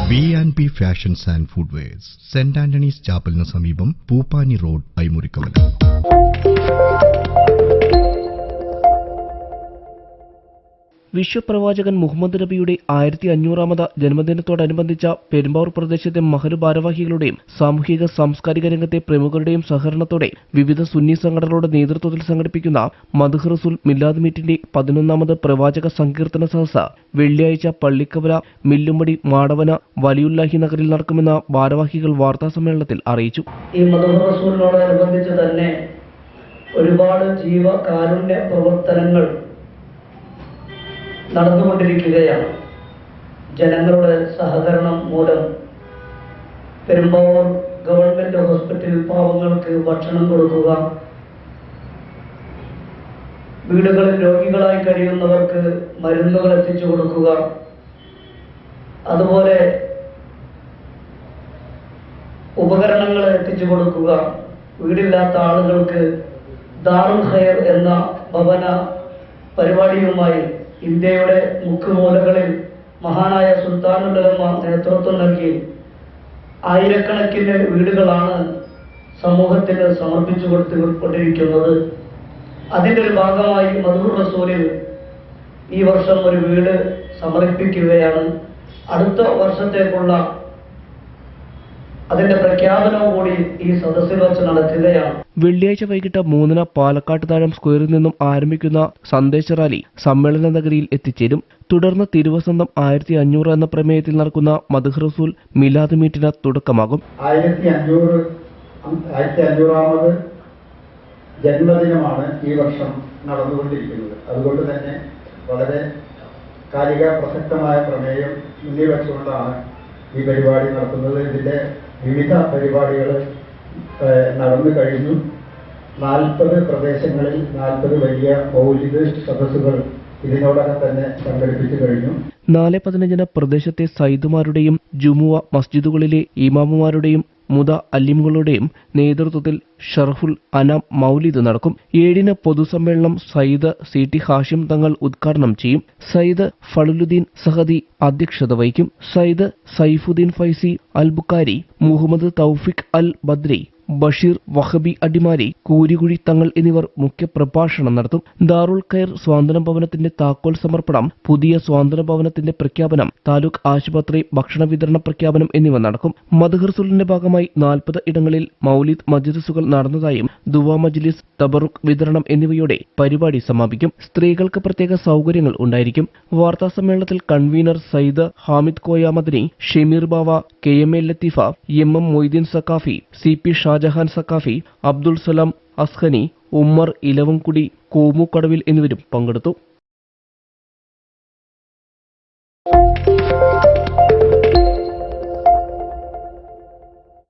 B&B Fashions and Footwears, St. Anthony's Chapel സമീപം Pooppani road ഐമുറിക്കവല. വിശ്വപ്രവാചകൻ Muhammad നബിയുടെ 1500ാമത് ജന്മദിനത്തോടനുബന്ധിച്ച പെരുമ്പാവൂർ പ്രദേശത്തെ മഹൽ ഭാരവാഹികളുടെയും സാമൂഹിക സാംസ്കാരിക രംഗത്തെ പ്രമുഖരുടെയും സഹകരണത്തോടെ വിവിധ സുന്നി സംഘടനകളുടെ നേതൃത്വത്തിൽ സംഘടിപ്പിക്കുന്ന മദ്ഹ് റസൂൽ മിലാദ് മീറ്റിന്റെ 11ാമത് പ്രവാചക സങ്കീർത്തന സദസ്സ് വെള്ളിയാഴ്ച പള്ളിക്കവല, മില്ലുമടി, മാടവന, വലിയുല്ലാഹി നഗറിൽ നടക്കുമെന്ന് ഭാരവാഹികൾ വാർത്താസമ്മേളനത്തിൽ അറിയിച്ചു. ഈ മദ്ഹ് റസൂലിനോടനുബന്ധിച്ച് തന്നെ ഒരുപാട് ജീവകാരുണ്യ പ്രവർത്തനങ്ങൾ നടന്നുകൊണ്ടിരിക്കുകയാണ്. ജനങ്ങളുടെ സഹകരണം മൂലം പെരുമ്പാവൂർ ഗവൺമെന്റ് ഹോസ്പിറ്റലിൽ പാവങ്ങൾക്ക് ഭക്ഷണം കൊടുക്കുക, വീടുകളിൽ രോഗികളായി കഴിയുന്നവർക്ക് മരുന്നുകൾ എത്തിച്ചു കൊടുക്കുക, അതുപോലെ ഉപകരണങ്ങൾ എത്തിച്ചു കൊടുക്കുക, വീടില്ലാത്ത ആളുകൾക്ക് ദാറുൽ ഖൈർ എന്ന ഭവന പരിപാടിയുമായി ഇന്ത്യയുടെ മുക്കുമൂലകളിൽ മഹാനായ സുൽത്താനുൽ ഉലമ നേതൃത്വം നൽകി ആയിരക്കണക്കിന് വീടുകളാണ് സമൂഹത്തിന് സമർപ്പിച്ചു കൊടുത്തുകൊണ്ടിരിക്കുന്നത്. അതിൻ്റെ ഒരു ഭാഗമായി മദ്ഹ് റസൂലിൽ ഈ വർഷം ഒരു വീട് സമർപ്പിക്കുകയാണ്. അടുത്ത വർഷത്തേക്കുള്ള അതിന്റെ പ്രഖ്യാപനവും കൂടി ഈ സദസ്സിൽ വെച്ച് നടക്കുകയാണ്. വെള്ളിയാഴ്ച വൈകിട്ട് 3 പാലക്കാട്ട് താഴം സ്ക്വയറിൽ നിന്നും ആരംഭിക്കുന്ന സന്ദേശ റാലി സമ്മേളന നഗരിയിൽ എത്തിച്ചേരും. തുടർന്ന് തിരുവസന്തം 1500 എന്ന പ്രമേയത്തിൽ നടക്കുന്ന മദ്ഹ് റസൂൽ മിലാദ് മീറ്റിന് തുടക്കമാകും. 1500ാമത് ജന്മദിനമാണ് ഈ വർഷം നടന്നുകൊണ്ടിരിക്കുന്നത്. അതുകൊണ്ട് തന്നെ വളരെ കാലിക പ്രസക്തമായ പ്രമേയം മുന്നിൽ വെച്ചുകൊണ്ടാണ് ഈ പരിപാടി നടത്തുന്നത്. ഇതിന്റെ വിവിധ പരിപാടികൾ നടന്നു കഴിഞ്ഞു. 40 പ്രദേശങ്ങളിൽ 40 വലിയ മൗലിദ് സദസ്സുകൾ ഇതിനോടകം തന്നെ സംഘടിപ്പിച്ചു കഴിഞ്ഞു. 4-15 പ്രദേശത്തെ സയ്യിദുമാരുടെയും ജുമുഅ മസ്ജിദുകളിലെ ഇമാമുമാരുടെയും മുത അലിമുകളുടെയും നേതൃത്വത്തിൽ ഷർഹുൽ അനാം മൗലിദ് നടക്കും. 7 പൊതുസമ്മേളനം സയ്യിദ് CT ഹാഷിം തങ്ങൾ ഉദ്ഘാടനം ചെയ്യും. സയ്യിദ് ഫളുലുദ്ദീൻ സഹദി അധ്യക്ഷത വഹിക്കും. സയ്യിദ് സൈഫുദ്ദീൻ ഫൈസി അൽ ബുഖാരി, മുഹമ്മദ് തൗഫിഖ് അൽ ബദ്രി, ബഷീർ വഹബി അടിമാലി, കൂരികുഴി തങ്ങൾ എന്നിവർ മുഖ്യപ്രഭാഷണം നടത്തും. ദാറുൽ ഖൈർ സ്വാതന്ത്ര്യ ഭവനത്തിന്റെ താക്കോൽ സമർപ്പണം, പുതിയ സ്വാതന്ത്ര്യ ഭവനത്തിന്റെ പ്രഖ്യാപനം, താലൂക്ക് ആശുപത്രി ഭക്ഷണ വിതരണ പ്രഖ്യാപനം എന്നിവ നടക്കും. മദ്ഹ് റസൂലിന്റെ ഭാഗമായി 40 ഇടങ്ങളിൽ മൗലിദ് മജ്ലിസുകൾ നടന്നതായും ദുആ മജ്ലിസ്, തബറുക് വിതരണം എന്നിവയോടെ പരിപാടി സമാപിക്കും. സ്ത്രീകൾക്ക് പ്രത്യേക സൗകര്യങ്ങൾ ഉണ്ടായിരിക്കും. വാർത്താ സമ്മേളനത്തിൽ convener Sayyid Hamid Koya Madani, Shameer Bava, KMA Latheefa, MM Moideen Saqafi, CP Shajahan Saqafi, Abdul Salam Azhani, Ummer Elavamkudi, കോമുകടവിൽ എന്നിവരും പങ്കെടുത്തു.